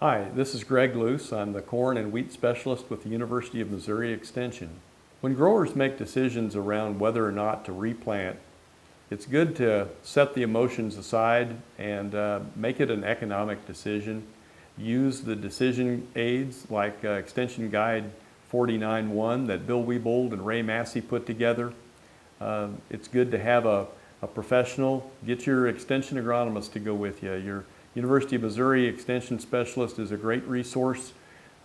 Hi, this is Greg Luce. I'm the corn and wheat specialist with the University of Missouri Extension. When growers make decisions around whether or not to replant, it's good to set the emotions aside and make it an economic decision. Use the decision aids like Extension Guide 49.1 that Bill Wiebold and Ray Massey put together. It's good to have a professional. Get your extension agronomist to go with you. Your University of Missouri Extension Specialist is a great resource.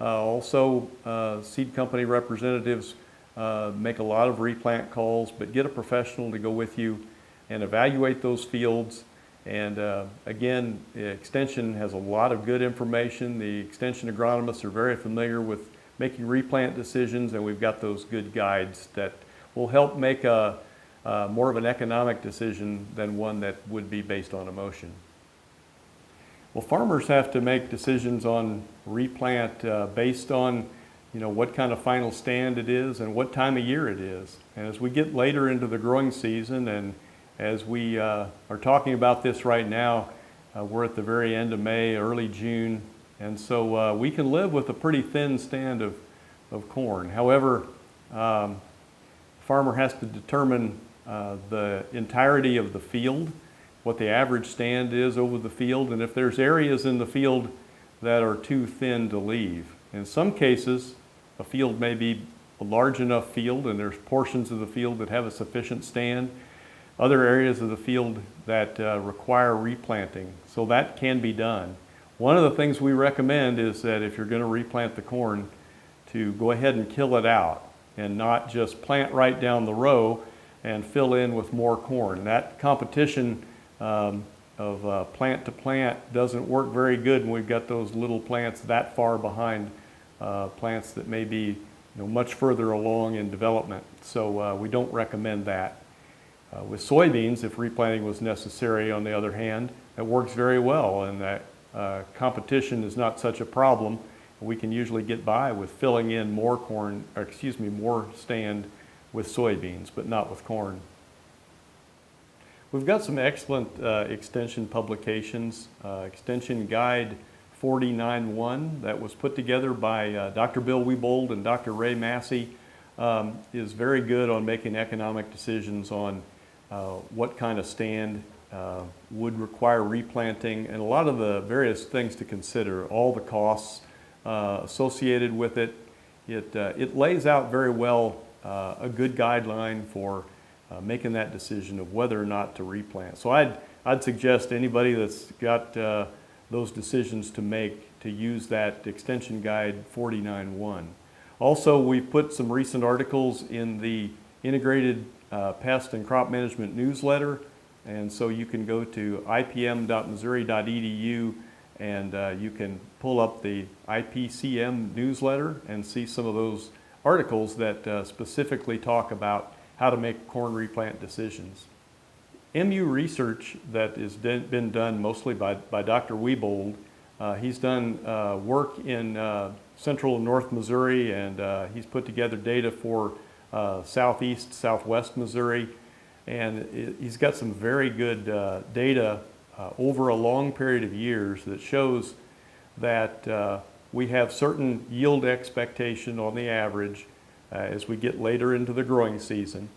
Also, seed company representatives make a lot of replant calls, but get a professional to go with you and evaluate those fields. And again, the Extension has a lot of good information. The Extension agronomists are very familiar with making replant decisions, and we've got those good guides that will help make more of an economic decision than one that would be based on emotion. Well, farmers have to make decisions on replant based on what kind of final stand it is and what time of year it is. And as we get later into the growing season, and as we are talking about this right now, we're at the very end of May, early June, and so we can live with a pretty thin stand of corn. However, farmer has to determine the entirety of the field, what the average stand is over the field, and if there's areas in the field that are too thin to leave. In some cases, a field may be a large enough field and there's portions of the field that have a sufficient stand. Other areas of the field that require replanting, so that can be done. One of the things we recommend is that if you're going to replant the corn, to go ahead and kill it out and not just plant right down the row and fill in with more corn. That competition of plant to plant doesn't work very good when we've got those little plants that far behind plants that may be much further along in development. So we don't recommend that. With soybeans, if replanting was necessary, on the other hand, that works very well, and that competition is not such a problem. We can usually get by with filling in more more stand with soybeans, but not with corn. We've got some excellent extension publications. Extension Guide 49.1 that was put together by Dr. Bill Wiebold and Dr. Ray Massey is very good on making economic decisions on what kind of stand would require replanting, and a lot of the various things to consider, all the costs associated with it. It lays out very well a good guideline for making that decision of whether or not to replant. So I'd suggest anybody that's got those decisions to make to use that Extension Guide 49.1. Also, we've put some recent articles in the Integrated Pest and Crop Management newsletter, and so you can go to ipm.missouri.edu and you can pull up the IPCM newsletter and see some of those articles that specifically talk about how to make corn replant decisions. MU research that has been done mostly by Dr. Wiebold. He's done work in central and north Missouri, and he's put together data for southeast, southwest Missouri, and he's got some very good data over a long period of years that shows that we have certain yield expectation on the average as we get later into the growing season.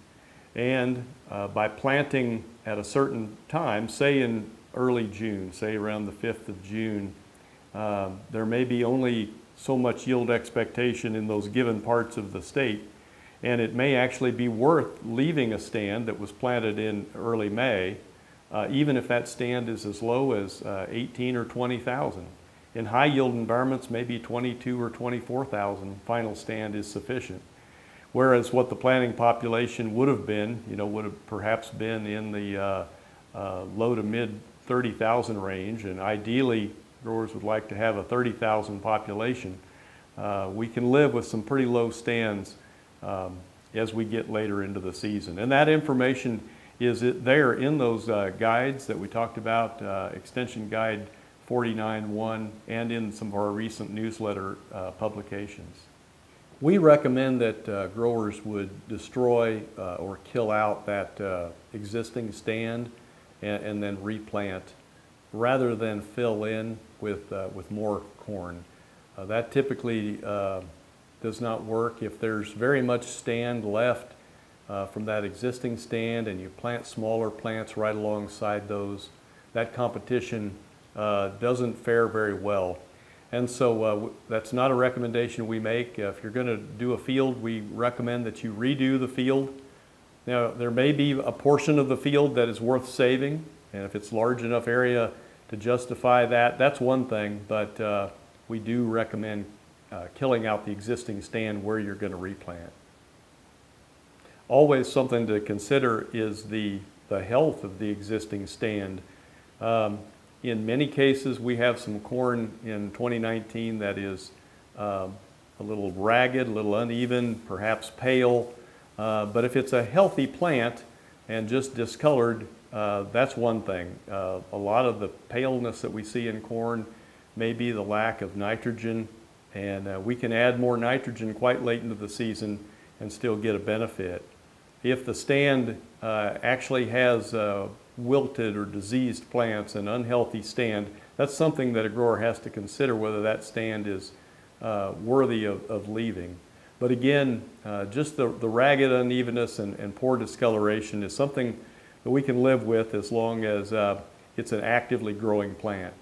And by planting at a certain time, say in early June, say around the 5th of June, there may be only so much yield expectation in those given parts of the state, and it may actually be worth leaving a stand that was planted in early May, even if that stand is as low as 18 or 20,000. In high yield environments, maybe 22 or 24,000 final stand is sufficient. Whereas what the planting population would have been, would have perhaps been in the low to mid 30,000 range, and ideally growers would like to have a 30,000 population. We can live with some pretty low stands as we get later into the season. And that information is there in those guides that we talked about, Extension Guide 49.1, and in some of our recent newsletter publications. We recommend that growers would destroy or kill out that existing stand and then replant rather than fill in. with more corn. That typically does not work. If there's very much stand left from that existing stand and you plant smaller plants right alongside those, that competition doesn't fare very well. And so that's not a recommendation we make. If you're going to do a field, we recommend that you redo the field. Now, there may be a portion of the field that is worth saving, and if it's large enough area to justify that, that's one thing, but we do recommend killing out the existing stand where you're going to replant. Always something to consider is the health of the existing stand. In many cases, we have some corn in 2019 that is a little ragged, a little uneven, perhaps pale. But if it's a healthy plant and just discolored, that's one thing. A lot of the paleness that we see in corn may be the lack of nitrogen, and we can add more nitrogen quite late into the season and still get a benefit. If the stand actually has wilted or diseased plants, an unhealthy stand, that's something that a grower has to consider whether that stand is worthy of leaving. But again, just the ragged unevenness and poor discoloration is something that we can live with as long as it's an actively growing plant.